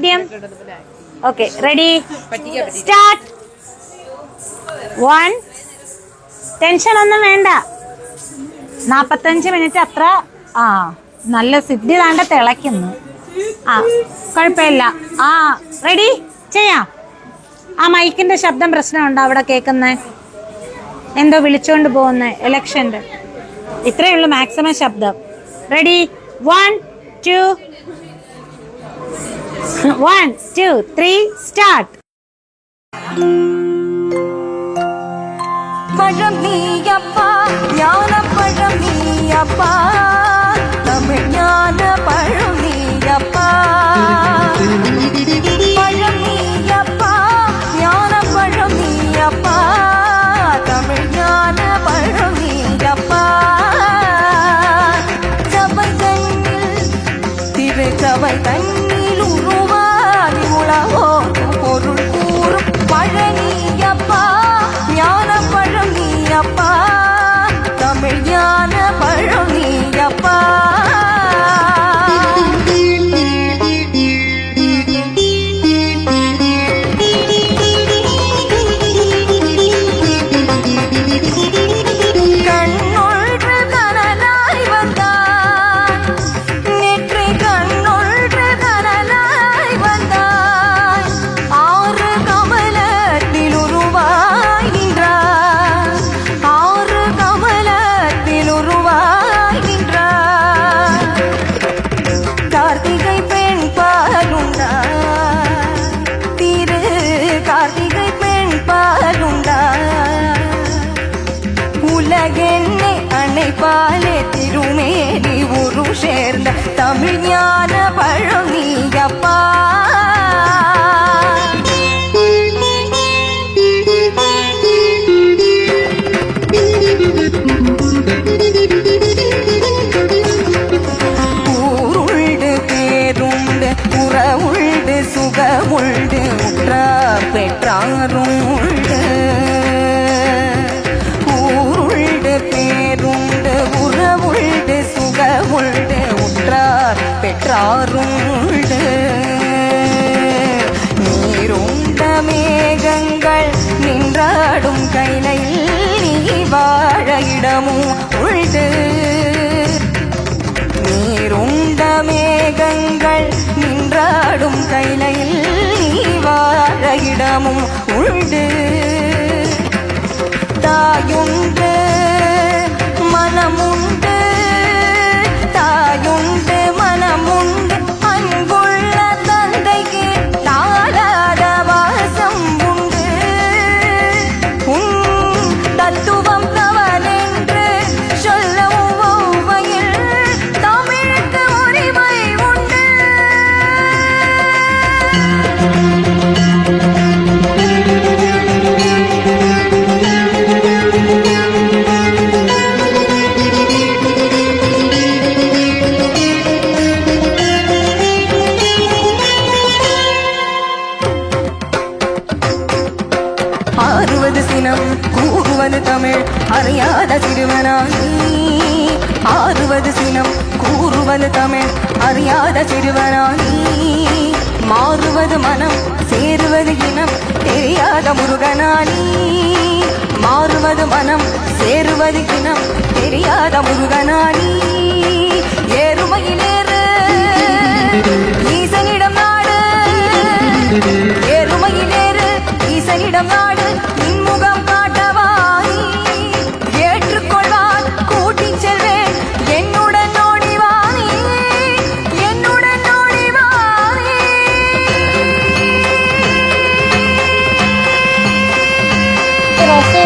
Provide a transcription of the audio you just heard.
ചോദ്യം? Okay, ready, start. 1. Tension ഒന്നും വേണ്ട. 45 മിനിറ്റ് അത്ര. നല്ല സിദ്ധി താണ്ട തിളയ്ക്കുന്നു. കുഴപ്പമില്ല. റെഡി, ചെയ്യാം. മൈക്കിന്റെ ശബ്ദം പ്രശ്നമുണ്ടോ അവിടെ കേൾക്കുന്നേ? എന്തോ വിളിച്ചോണ്ട് പോകുന്ന ഇലക്ഷന്റെ. ഇത്രയേ ഉള്ളൂ മാക്സിമം ശബ്ദം. Ready, 1, 2, 1, 2, 3, start. பழம் நீயப்பா, ஞான பழம் நீயப்பா, தமிழ் ஞான பழம் நீயப்பா. பழம் நீயப்பா, ஞான பழம் நீயப்பா, தமிழ் ஞான பழம் நீயப்பா. சபை தன்னில் திரு சபை தன்னில் உருவாதி உலகோ பொருள் கூறும் பழனியப்பா, ஞான பழம் நீயப்பா, தமிழ் ஞான பழம் நீயப்பா. கண்ணொன்று கனலாய் வந்தாய், நெற்றி கண்ணொன்று கனலாய் வந்தாய், ஆறு கமலத்தில் உருவாய் நின்றாய், ஆறு கமலத்தில் உருவாய் நின்றாய். கார்த்திகை பெண் பாலுண்டாய், திரு கார்த்திகை பெண் பாலுண்டாய், உலகென்னை அன்னைப்பாலே திருமேனி உரு சேர்ந்த தமிழ் ஞான பழம் நீயப்பா. ஊருண்டு பேருண்டு உறவுண்டு சுகமுண்டு உற்றார் பெற்றாருண்டு. ஊருண்டு பேருண்டு உறவுண்டு சுகமுண்டு உற்றார் பெற்றாருண்டு. நீருண்ட மேகங்கள் நின்றாடும் கைலையில் நீ வாழ இடமும் உண்டு. நீருண்ட மேகங்கள் நின்றாடும் கைலையில் நீ வாழ இடமும் உண்டு. தாயுண்டு மனமுண்டு, தாயுண்டு மனமுண்டு, அன்புள்ள தந்தைக்கு தாளாத வாசம் உண்டு. உன் தத்துவம் தவறென்று சொல்லவும் ஓமையில் தமிழுக்கு உரிமை உண்டு. ஆறுவது சினம் கூறுவது தமிழ் அறியாத சிறுவனானி. ஆறுவது சினம் கூறுவது தமிழ் அறியாத சிறுவனானி. மாறுவது மனம் சேருவது இனம் தெரியாத முருகனானி. மாறுவது மனம் சேருவது இனம் தெரியாத முருகனானி. ஏறுமையிலேறு ஈசனிடம் நாடு, ஏறுமையிலேறு ஈசனிடம் நாடு, இன்முகம் காட்டவாய் ஏற்றுக்கொள்வான் கூட்டிச் செல்வேன் என்னுடன் ஓடிவானே, என்னுடன் ஓடிவானே. ரோசி